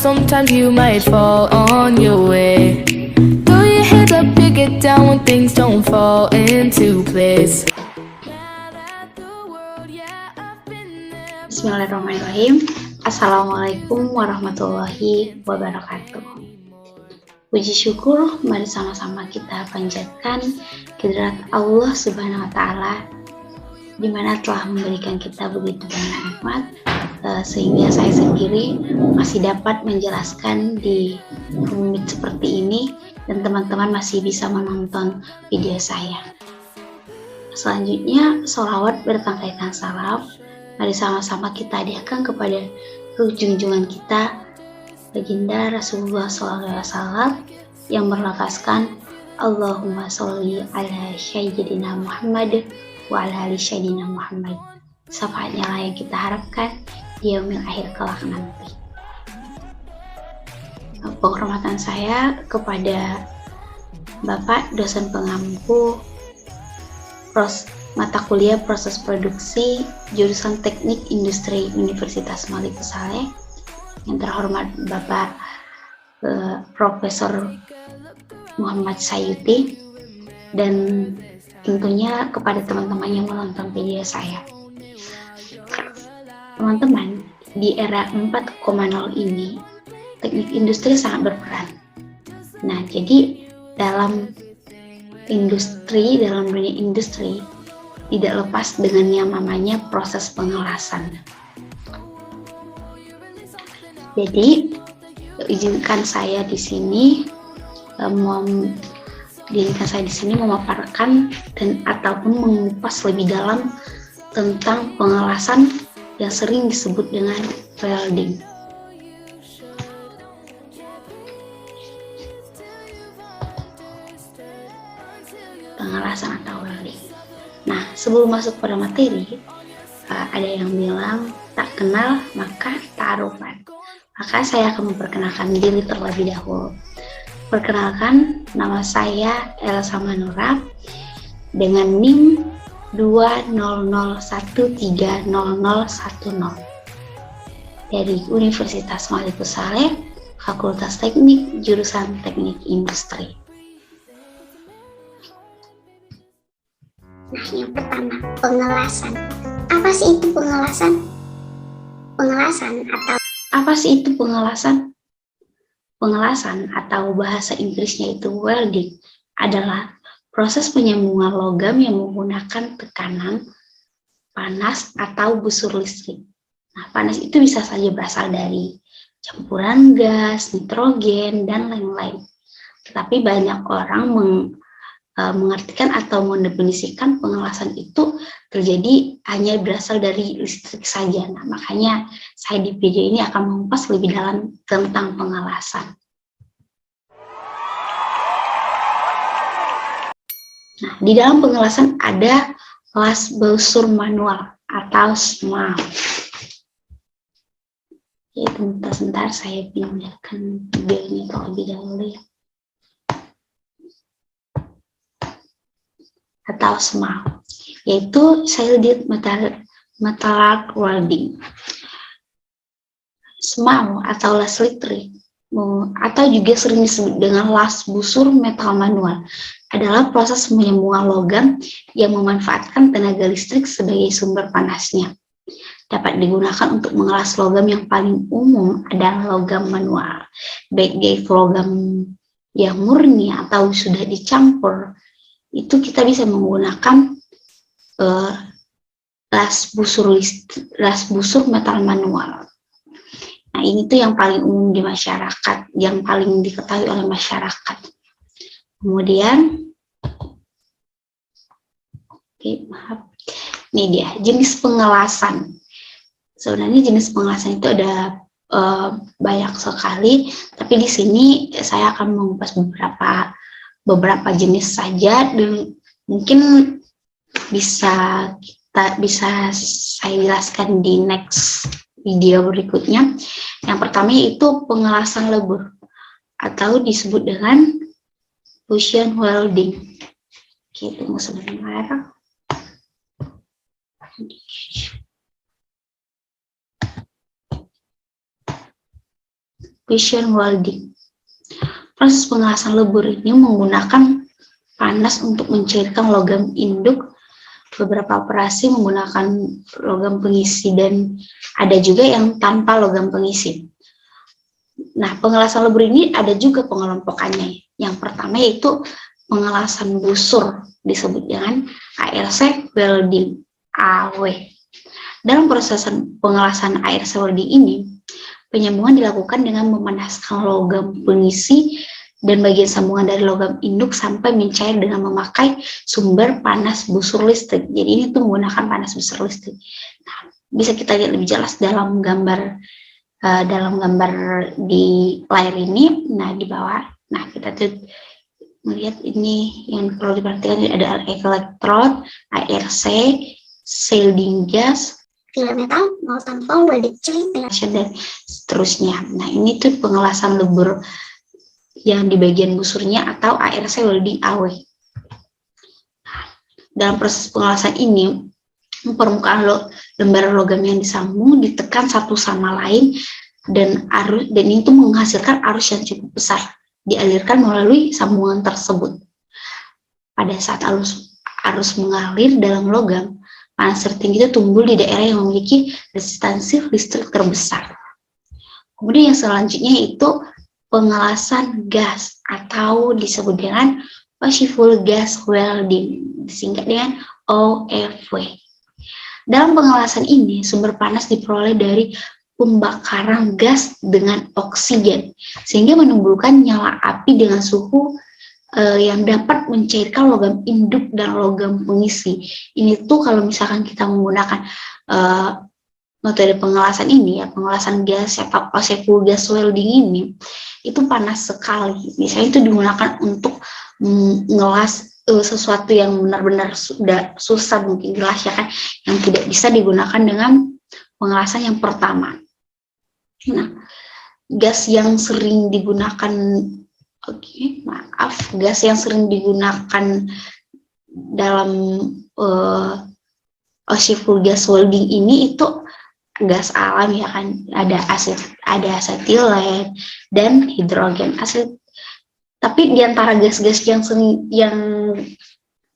sometimes you might fall on your way. Throw your hands up, you get down when things don't fall into place. Bismillahirrahmanirrahim. Assalamualaikum warahmatullahi wabarakatuh. Puji syukur, mari sama-sama kita panjatkan kehadirat Allah Subhanahu wa Ta'ala, di mana telah memberikan kita begitu banyak nikmat, sehingga saya sendiri masih dapat menjelaskan di rumit seperti ini, dan teman-teman masih bisa menonton video saya. Selanjutnya, sholawat berpangkaitan salam. Mari sama-sama kita hadiahkan kepada ruh junjungan kita, Baginda Rasulullah SAW, yang berlafazkan Allahumma sholli ala Sayyidina Muhammad wa ala ali Sayyidina Muhammad. Syafaatnya lah yang kita harapkan di yaumil akhir kelak nanti. Penghormatan saya kepada Bapak dosen pengampu mata kuliah proses produksi jurusan Teknik Industri Universitas Malikus Saleh, yang terhormat Bapak Profesor Muhammad Sayuti, dan tentunya kepada teman-teman yang menonton video saya. Teman-teman, di era 4.0 ini teknik industri sangat berperan. Nah, jadi dalam dunia industri tidak lepas dengan yang namanya proses pengelasan. Jadi izinkan saya di sini memaparkan dan ataupun mengupas lebih dalam tentang pengelasan yang sering disebut dengan welding. Pengelasan atau welding. Nah, sebelum masuk pada materi, ada yang bilang tak kenal maka tak arufan. Maka saya akan memperkenalkan diri terlebih dahulu. Perkenalkan, nama saya Elsa Manura dengan NIM 200130010 dari Universitas Malikus Saleh, Fakultas Teknik, jurusan Teknik Industri. Nah, yang pertama, pengelasan. Apa sih itu pengelasan? Apa sih itu pengelasan? Pengelasan atau bahasa Inggrisnya itu welding adalah proses penyambungan logam yang menggunakan tekanan, panas, atau busur listrik. Nah, panas itu bisa saja berasal dari campuran gas, nitrogen, dan lain-lain. Tetapi banyak orang mengartikan atau mendefinisikan pengelasan itu terjadi hanya berasal dari listrik saja. Nah, makanya saya di video ini akan mengupas lebih dalam tentang pengelasan. Nah, di dalam pengelasan ada las busur manual atau SMAM. Ya, sebentar saya pindahkan videonya terlebih dahulu ya. Atau SMAW, yaitu shielded metal welding. SMAW atau las listrik, atau juga sering disebut dengan las busur metal manual, adalah proses penyambungan logam yang memanfaatkan tenaga listrik sebagai sumber panasnya. Dapat digunakan untuk mengelas logam. Yang paling umum adalah logam manual, baik dari logam yang murni atau sudah dicampur. Itu kita bisa menggunakan las busur metal manual. Nah, ini tuh yang paling umum di masyarakat, yang paling diketahui oleh masyarakat. Kemudian, ini dia jenis pengelasan. Sebenarnya jenis pengelasan itu ada banyak sekali, tapi di sini saya akan mengupas beberapa jenis saja, dan mungkin bisa saya jelaskan di next video berikutnya. Yang pertama yaitu pengelasan lebur atau disebut dengan fusion welding. Oke, tunggu sebentar. fusion welding. Proses pengelasan lebur ini menggunakan panas untuk mencairkan logam induk. Beberapa operasi menggunakan logam pengisi dan ada juga yang tanpa logam pengisi. Nah, pengelasan lebur ini ada juga pengelompokannya. Yang pertama yaitu pengelasan busur, disebut dengan ARC welding (AW). Dalam proses pengelasan ARC welding ini, penyambungan dilakukan dengan memanaskan logam pengisi dan bagian sambungan dari logam induk sampai mencair dengan memakai sumber panas busur listrik. Jadi ini tuh menggunakan panas busur listrik. Nah, bisa kita lihat lebih jelas dalam gambar di layar ini. Nah, di bawah. Nah, kita tuh melihat ini yang perlu diperhatikan, ada elektrod, ARC, shielding gas, filler metal, molten foam, welded joint, dan seterusnya. Nah, ini tuh pengelasan lebur yang di bagian busurnya atau ARC welding AW. Dalam proses pengelasan ini, permukaan lembar logam yang disambung ditekan satu sama lain dan itu menghasilkan arus yang cukup besar dialirkan melalui sambungan tersebut. Pada saat arus mengalir dalam logam, panas tertinggi itu timbul di daerah yang memiliki resistansi listrik terbesar. Kemudian yang selanjutnya itu pengelasan gas atau disebut dengan Ossible Gas Welding, disingkat dengan OFW. Dalam pengelasan ini, sumber panas diperoleh dari pembakaran gas dengan oksigen, sehingga menimbulkan nyala api dengan suhu yang dapat mencairkan logam induk dan logam pengisi. Ini tuh kalau misalkan kita menggunakan metode pengelasan ini, ya pengelasan gas atau Ossible Gas Welding ini, itu panas sekali. Misalnya itu digunakan untuk ngelas sesuatu yang benar-benar sudah susah mungkin gelas, ya kan, yang tidak bisa digunakan dengan pengelasan yang pertama. Nah, gas yang sering digunakan, gas yang sering digunakan dalam Ossible Gas Welding ini itu gas alam, ya kan, ada asetilen dan hidrogen asid. Tapi di antara gas-gas yang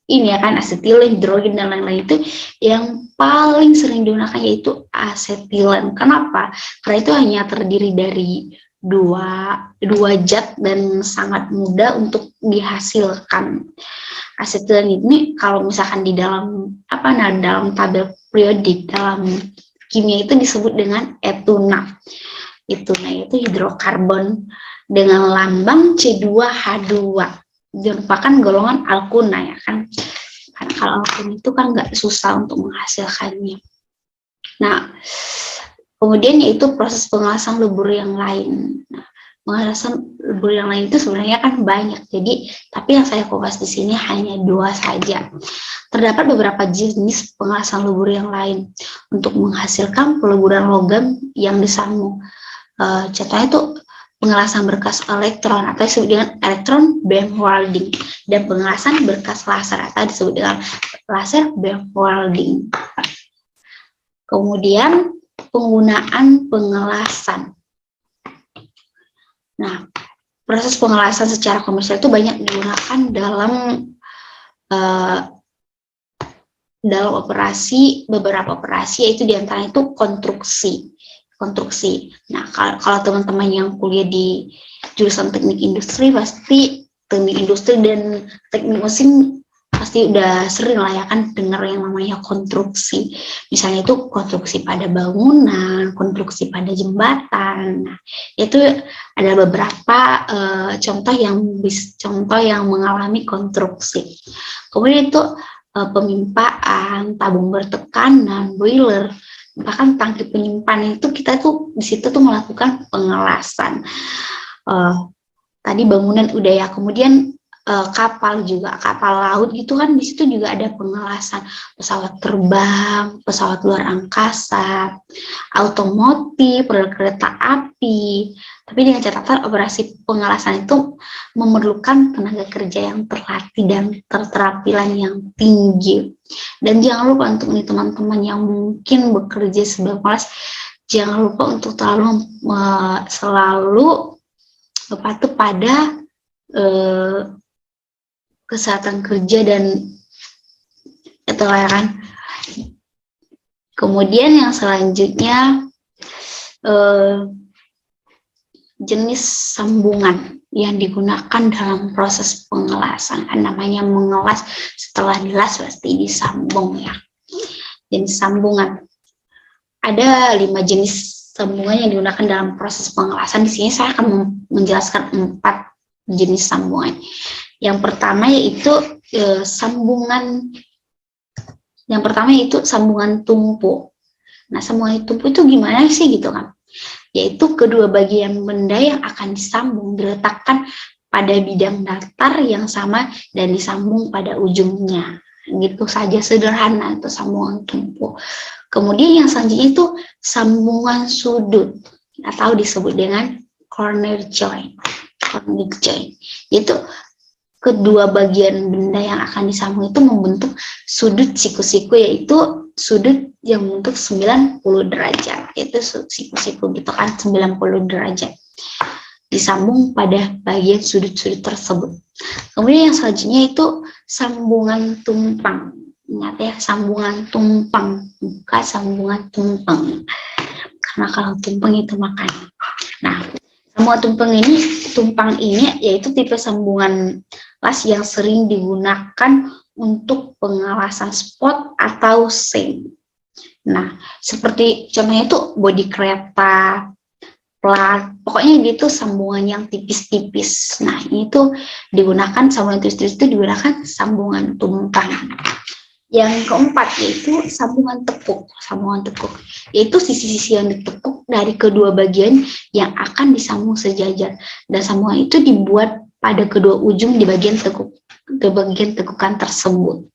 ini, ya kan, asetilen, hidrogen dan lain-lain, itu yang paling sering digunakan yaitu asetilen. Kenapa? Karena itu hanya terdiri dari dua zat dan sangat mudah untuk dihasilkan. Asetilen ini kalau misalkan di dalam dalam tabel periodik dalam kimia itu disebut dengan etuna. Etuna itu hidrokarbon dengan lambang C2H2. Merupakan golongan alkuna, ya kan. Karena kalau alkuna itu kan nggak susah untuk menghasilkannya. Nah, kemudian yaitu proses pengelasan lebur yang lain. Nah, pengelasan lebur yang lain itu sebenarnya kan banyak. Tapi yang saya kupas di sini hanya 2 saja. Terdapat beberapa jenis pengelasan lebur yang lain untuk menghasilkan peleburan logam yang disambung. Contohnya itu pengelasan berkas elektron atau disebut dengan electron beam welding, dan pengelasan berkas laser atau disebut dengan laser beam welding. Kemudian penggunaan pengelasan. Nah, proses pengelasan secara komersial itu banyak digunakan dalam beberapa operasi, yaitu diantaranya itu konstruksi. Nah, kalau teman-teman yang kuliah di jurusan teknik industri, pasti teknik industri dan teknik mesin pasti udah sering lah, ya kan, dengar yang namanya konstruksi. Misalnya itu konstruksi pada bangunan, konstruksi pada jembatan. Nah, itu ada beberapa contoh yang mengalami konstruksi. Kemudian itu pemimpaan, tabung bertekanan, boiler, bahkan tangki penyimpanan, itu kita tuh di situ tuh melakukan pengelasan. Tadi bangunan udah, ya, kemudian kapal juga, kapal laut gitu kan, di situ juga ada pengelasan. Pesawat terbang, pesawat luar angkasa, otomotif, kereta api. Tapi dengan catatan operasi pengelasan itu memerlukan tenaga kerja yang terlatih dan keterampilan yang tinggi. Dan jangan lupa untuk teman-teman yang mungkin bekerja sebagai pengelas, jangan lupa untuk selalu patuh pada kesehatan kerja dan itu kan. Kemudian yang selanjutnya jenis sambungan yang digunakan dalam proses pengelasan. Namanya mengelas, setelah dilas pasti disambung ya. Jenis sambungan. Ada 5 jenis sambungan yang digunakan dalam proses pengelasan. Di sini saya akan menjelaskan 4 jenis sambungan. Yang pertama yaitu sambungan tumpu. Nah, sambungan tumpu itu gimana sih gitu kan? Yaitu kedua bagian benda yang akan disambung diletakkan pada bidang datar yang sama dan disambung pada ujungnya. Gitu saja, sederhana itu sambungan tumpu. Kemudian yang selanjutnya itu sambungan sudut atau disebut dengan corner joint. Corner joint itu kedua bagian benda yang akan disambung itu membentuk sudut siku-siku, yaitu sudut yang membentuk 90 derajat. Itu siku-siku gitu kan, 90 derajat. Disambung pada bagian sudut-sudut tersebut. Kemudian yang selanjutnya itu sambungan tumpang. Ingat ya, sambungan tumpang, bukan sambungan tumpeng. Karena kalau tumpeng itu makan. Nah, sambungan tumpang ini yaitu tipe sambungan las yang sering digunakan untuk pengelasan spot atau seam. Nah, seperti contohnya itu bodi kereta, plat, pokoknya gitu sambungan yang tipis-tipis. Nah, ini tuh digunakan, sambungan tipis-tipis itu digunakan sambungan tumpang. Yang keempat yaitu sambungan tekuk. Sambungan tekuk yaitu sisi-sisi yang ditekuk dari kedua bagian yang akan disambung sejajar, dan sambungan itu dibuat pada kedua ujung di bagian tekukan tersebut.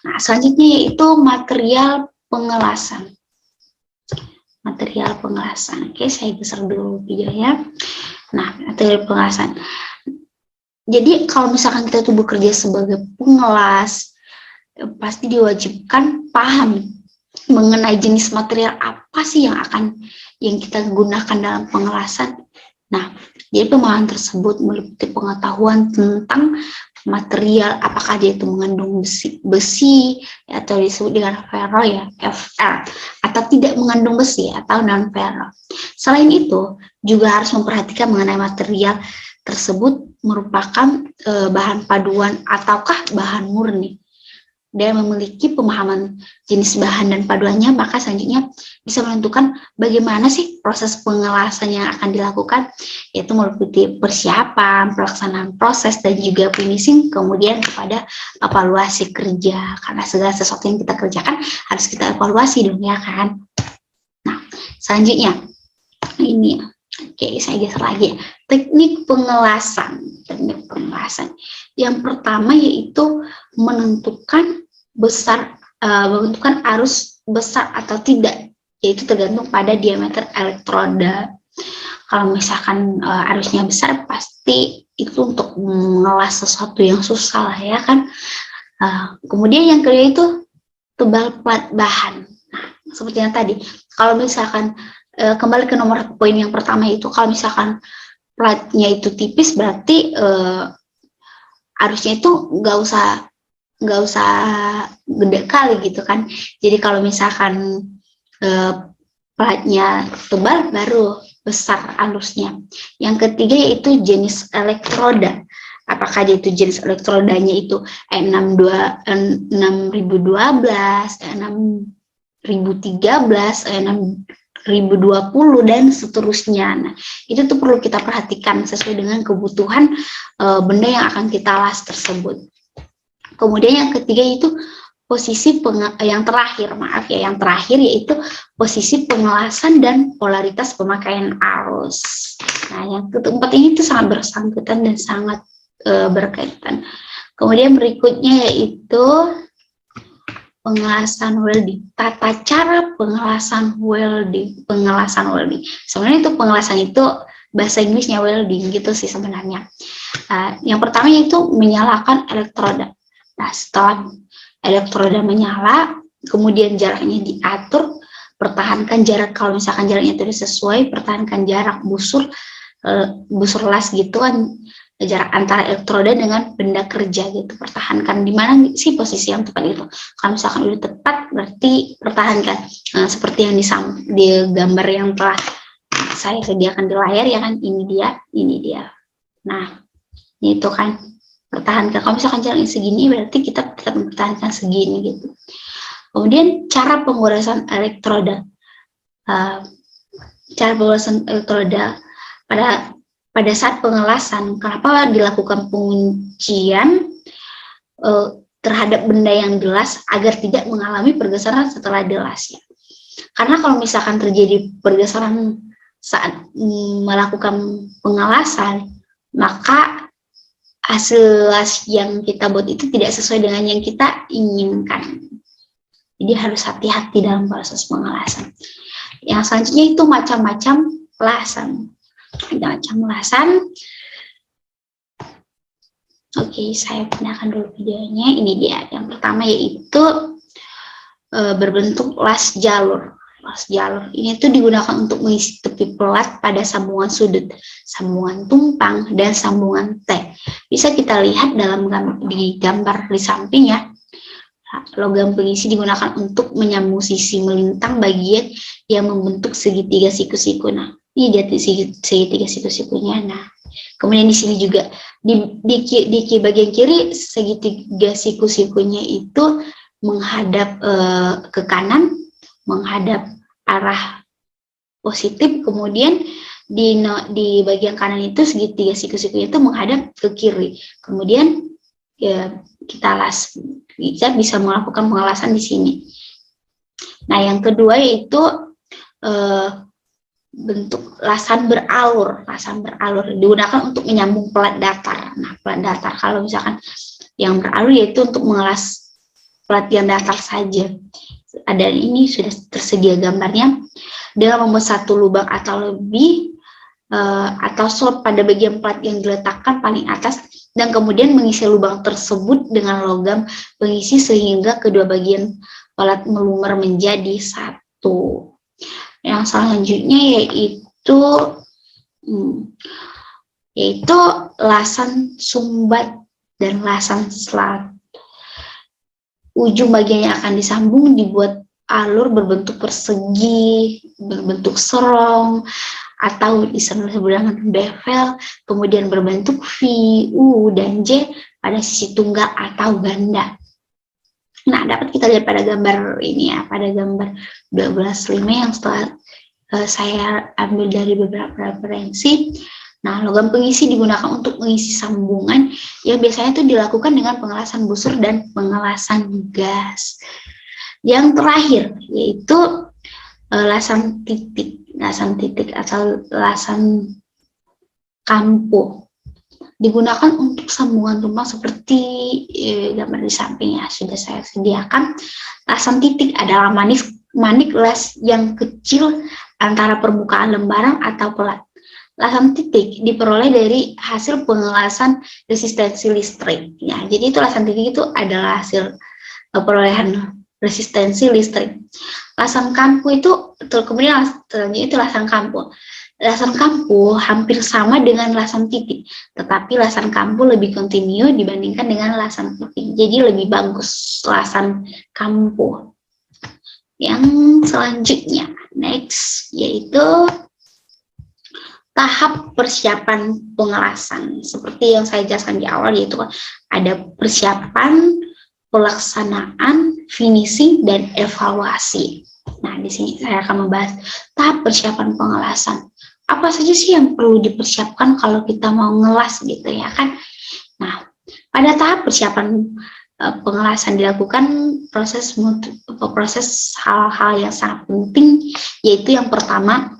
Nah, selanjutnya yaitu material pengelasan. Material pengelasan. Oke, saya geser dulu videonya. Nah, material pengelasan. Jadi kalau misalkan kita tuh bekerja sebagai pengelas, pasti diwajibkan paham mengenai jenis material apa sih yang kita gunakan dalam pengelasan. Nah, jadi pemahaman tersebut meliputi pengetahuan tentang material, apakah dia itu mengandung besi atau disebut dengan ferro ya, Fr, atau tidak mengandung besi atau non ferro. Selain itu, juga harus memperhatikan mengenai material tersebut merupakan bahan paduan ataukah bahan murni. Dan memiliki pemahaman jenis bahan dan paduannya, maka selanjutnya bisa menentukan bagaimana sih proses pengelasan yang akan dilakukan, yaitu meliputi persiapan, pelaksanaan proses, dan juga finishing, kemudian kepada evaluasi kerja. Karena segala sesuatu yang kita kerjakan harus kita evaluasi dong ya kan. Nah, selanjutnya ini oke, saya geser lagi. Teknik pengelasan. Teknik pengelasan. Yang pertama yaitu menentukan arus besar atau tidak, yaitu tergantung pada diameter elektroda. Kalau misalkan arusnya besar, pasti itu untuk mengelas sesuatu yang susah lah ya kan. Kemudian yang kedua itu tebal plat bahan. Nah, seperti yang tadi, kalau misalkan kembali ke nomor poin yang pertama itu, kalau misalkan platnya itu tipis, berarti arusnya itu nggak usah gede kali gitu kan. Jadi kalau misalkan platnya tebal, baru besar arusnya. Yang ketiga yaitu jenis elektroda. Apakah dia itu jenis elektrodanya itu E6012, E6013, E6020 dan seterusnya. Nah, itu tuh perlu kita perhatikan sesuai dengan kebutuhan benda yang akan kita las tersebut. Kemudian yang ketiga itu yang terakhir yaitu posisi pengelasan dan polaritas pemakaian arus. Nah, yang keempat ini tuh sangat bersangkutan dan sangat berkaitan. Kemudian berikutnya yaitu pengelasan welding. Tata cara pengelasan welding. Sebenarnya itu pengelasan itu bahasa Inggrisnya welding gitu sih sebenarnya. Yang pertama yaitu menyalakan elektroda. Nah, setelah elektroda menyala, kemudian jaraknya diatur, pertahankan jarak, kalau misalkan jaraknya tidak sesuai, pertahankan jarak busur las gitu kan, jarak antara elektroda dengan benda kerja gitu, pertahankan di mana sih posisi yang tepat gitu. Kalau misalkan udah tepat berarti pertahankan. Nah, seperti yang di gambar yang telah saya sediakan di layar ya kan, ini dia. Nah, itu kan pertahankan. Kalau misalkan jaraknya segini berarti kita tetap mempertahankan segini gitu. Kemudian cara pengurasan elektroda. Cara pengurasan elektroda pada saat pengelasan, kenapa dilakukan penguncian terhadap benda yang gelas agar tidak mengalami pergeseran setelah dilas ya. Karena kalau misalkan terjadi pergeseran saat melakukan pengelasan, maka hasil las yang kita buat itu tidak sesuai dengan yang kita inginkan. Jadi harus hati-hati dalam proses pengelasan. Yang selanjutnya itu macam-macam lasan. Macam lasan. Oke, saya pindahkan dulu videonya. Ini dia. Yang pertama yaitu berbentuk las jalur. Las jalur ini tuh digunakan untuk mengisi tepi pelat pada sambungan sudut, sambungan tumpang, dan sambungan T. Bisa kita lihat di gambar di samping ya. Logam pengisi digunakan untuk menyambung sisi melintang bagian yang membentuk segitiga siku-siku. Nah, ini dia segitiga siku-sikunya. Nah, kemudian di sini juga di bagian kiri segitiga siku-sikunya itu menghadap ke kanan, menghadap arah positif. Kemudian di bagian kanan itu segitiga siku-sikunya itu menghadap ke kiri. Kemudian ya, kita bisa melakukan pengelasan di sini. Nah, yang kedua yaitu bentuk lasan beralur. Lasan beralur digunakan untuk menyambung pelat datar. Nah, pelat datar kalau misalkan yang beralur yaitu untuk mengelas pelat yang datar saja. Ada ini sudah tersedia gambarnya dengan membuat satu lubang atau lebih atau slot pada bagian plat yang diletakkan paling atas dan kemudian mengisi lubang tersebut dengan logam pengisi sehingga kedua bagian plat melumer menjadi satu. Yang selanjutnya yaitu lasan sumbat dan lasan slat. Ujung bagian yang akan disambung dibuat alur berbentuk persegi, berbentuk serong, atau disebut dengan bevel, kemudian berbentuk V, U, dan J pada sisi tunggal atau ganda. Nah, dapat kita lihat pada gambar ini ya, pada gambar 12.5 yang setelah saya ambil dari beberapa referensi. Nah, logam pengisi digunakan untuk mengisi sambungan yang biasanya itu dilakukan dengan pengelasan busur dan pengelasan gas. Yang terakhir yaitu lasan titik atau lasan kampo digunakan untuk sambungan tumpang seperti gambar di samping ya, sudah saya sediakan. Lasan titik adalah manik las yang kecil antara permukaan lembaran atau pelat. Lasan titik diperoleh dari hasil pengelasan resistensi listrik. Ya, jadi itu lasan titik itu adalah hasil perolehan resistensi listrik. Lasan kampu itu kemudian itu lasan kampu. Lasan kampu hampir sama dengan lasan titik, tetapi lasan kampu lebih kontinu dibandingkan dengan lasan titik. Jadi lebih bagus lasan kampu. Yang selanjutnya, next, yaitu tahap persiapan pengelasan. Seperti yang saya jelaskan di awal, yaitu ada persiapan, pelaksanaan, finishing, dan evaluasi. Nah, di sini saya akan membahas tahap persiapan pengelasan. Apa saja sih yang perlu dipersiapkan kalau kita mau ngelas gitu ya kan? Nah, pada tahap persiapan pengelasan dilakukan proses hal-hal yang sangat penting, yaitu yang pertama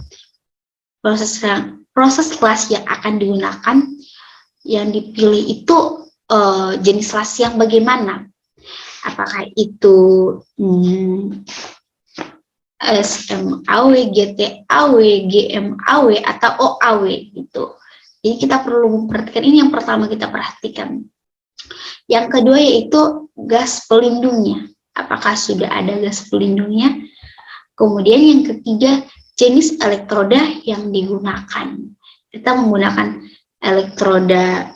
proses las yang akan digunakan, yang dipilih itu jenis las yang bagaimana? Apakah itu SMAW, GTAW, GMAW, atau OAW gitu. Jadi kita perlu memperhatikan, ini yang pertama kita perhatikan. Yang kedua yaitu gas pelindungnya. Apakah sudah ada gas pelindungnya? Kemudian yang ketiga, jenis elektroda yang digunakan. Kita menggunakan elektroda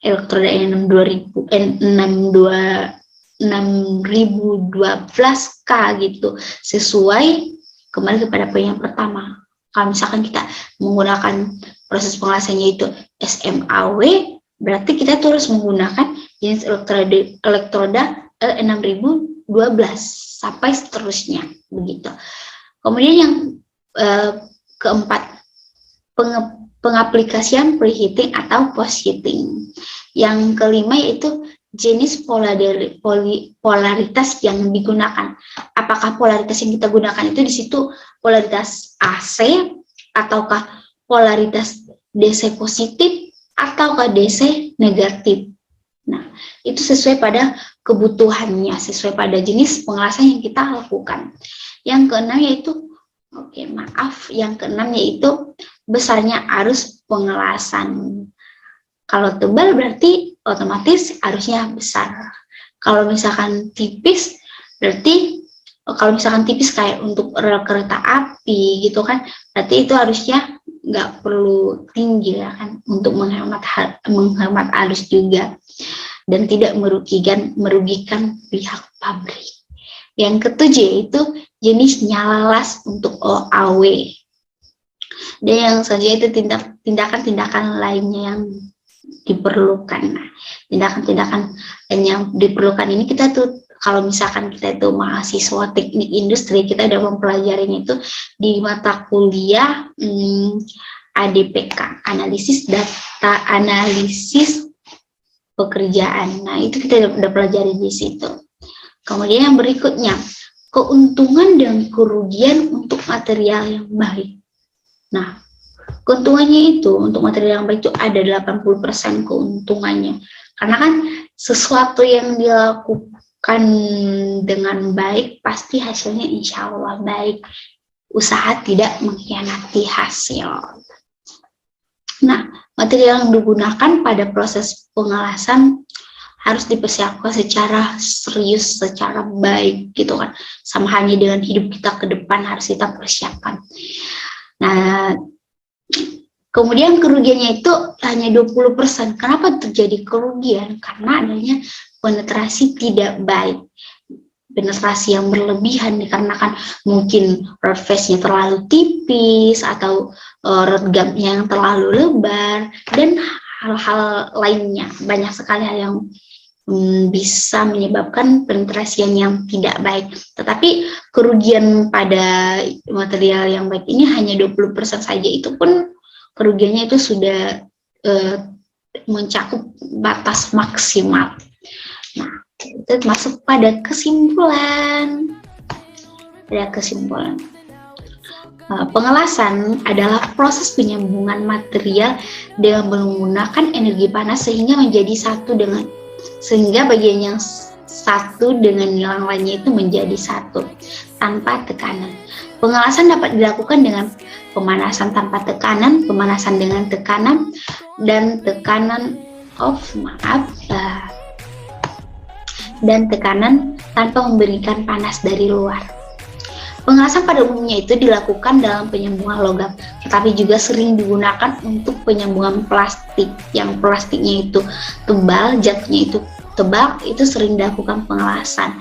N6012K gitu, sesuai kembali kepada poin yang pertama. Kalau misalkan kita menggunakan proses pengelasannya itu SMAW, berarti kita terus menggunakan jenis elektroda N6012 sampai seterusnya begitu. Kemudian yang keempat, pengaplikasian preheating atau post heating. Yang kelima yaitu jenis polaritas yang digunakan. Apakah polaritas yang kita gunakan itu di situ polaritas AC ataukah polaritas DC positif ataukah DC negatif. Nah, itu sesuai pada kebutuhannya, sesuai pada jenis pengelasan yang kita lakukan. Yang keenam yaitu, yang keenam yaitu besarnya arus pengelasan. Kalau tebal berarti otomatis arusnya besar. Kalau misalkan tipis, berarti kalau misalkan tipis kayak untuk rel kereta api gitu kan, berarti itu arusnya nggak perlu tinggi ya kan, untuk menghemat arus juga dan tidak merugikan pihak pabrik. Yang ketujuh yaitu jenis nyala las untuk OAW. Dan yang selanjutnya itu tindakan-tindakan lainnya yang diperlukan. Nah, tindakan-tindakan yang diperlukan ini kita tuh, kalau misalkan kita itu mahasiswa teknik industri, kita udah mempelajarinya itu di mata kuliah ADPK, analisis data, analisis pekerjaan. Nah, itu kita udah pelajari di situ. Kemudian yang berikutnya, keuntungan dan kerugian untuk material yang baik. Nah, keuntungannya itu untuk material yang baik itu ada 80% keuntungannya. Karena kan sesuatu yang dilakukan dengan baik pasti hasilnya insya Allah baik. Usaha tidak mengkhianati hasil. Nah, material yang digunakan pada proses pengelasan harus dipersiapkan secara serius, secara baik gitu kan. Sama halnya dengan hidup kita ke depan harus kita persiapkan. Nah, kemudian kerugiannya itu hanya 20%. Kenapa terjadi kerugian? Karena adanya penetrasi tidak baik. Penetrasi yang berlebihan dikarenakan mungkin road face-nya terlalu tipis atau road gap-nya yang terlalu lebar dan hal-hal lainnya. Banyak sekali hal yang bisa menyebabkan penetrasian yang tidak baik. Tetapi kerugian pada material yang baik ini hanya 20% saja. Itu pun kerugiannya itu sudah mencakup batas maksimal. Nah, itu masuk pada kesimpulan. Pengelasan adalah proses penyambungan material dengan menggunakan energi panas sehingga bagian yang satu dengan yang lainnya itu menjadi satu tanpa tekanan. Pengelasan dapat dilakukan dengan pemanasan tanpa tekanan, pemanasan dengan tekanan, dan tekanan tanpa memberikan panas dari luar. Pengelasan pada umumnya itu dilakukan dalam penyambungan logam, tetapi juga sering digunakan untuk penyambungan plastik. Yang plastiknya itu tebal, zatnya itu tebal, itu sering dilakukan pengelasan.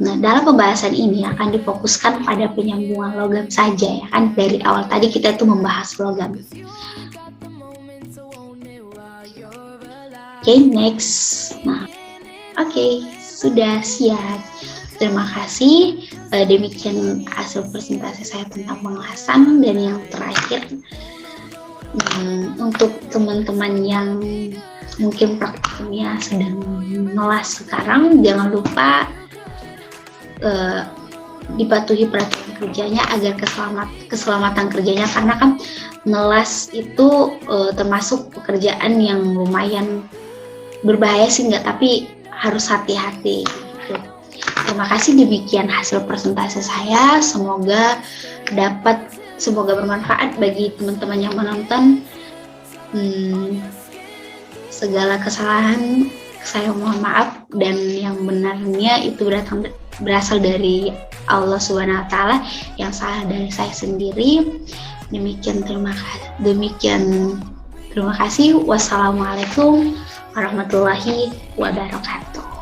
Nah, dalam pembahasan ini akan difokuskan pada penyambungan logam saja ya kan. Dari awal tadi kita itu membahas logam. Oke, next. Nah, oke, sudah siap. Terima kasih. Demikian hasil presentasi saya tentang pengelasan. Dan yang terakhir, untuk teman-teman yang mungkin praktiknya sedang melas sekarang, jangan lupa dipatuhi peraturan kerjanya agar keselamatan kerjanya, karena kan melas itu termasuk pekerjaan yang lumayan berbahaya sih enggak, tapi harus hati-hati gitu. Terima kasih, demikian hasil presentasi saya. Semoga bermanfaat bagi teman-teman yang menonton. Segala kesalahan saya mohon maaf, dan yang benarnya itu berasal dari Allah Subhanahu wa taala, yang salah dari saya sendiri. Demikian terima kasih. Wassalamualaikum warahmatullahi wabarakatuh.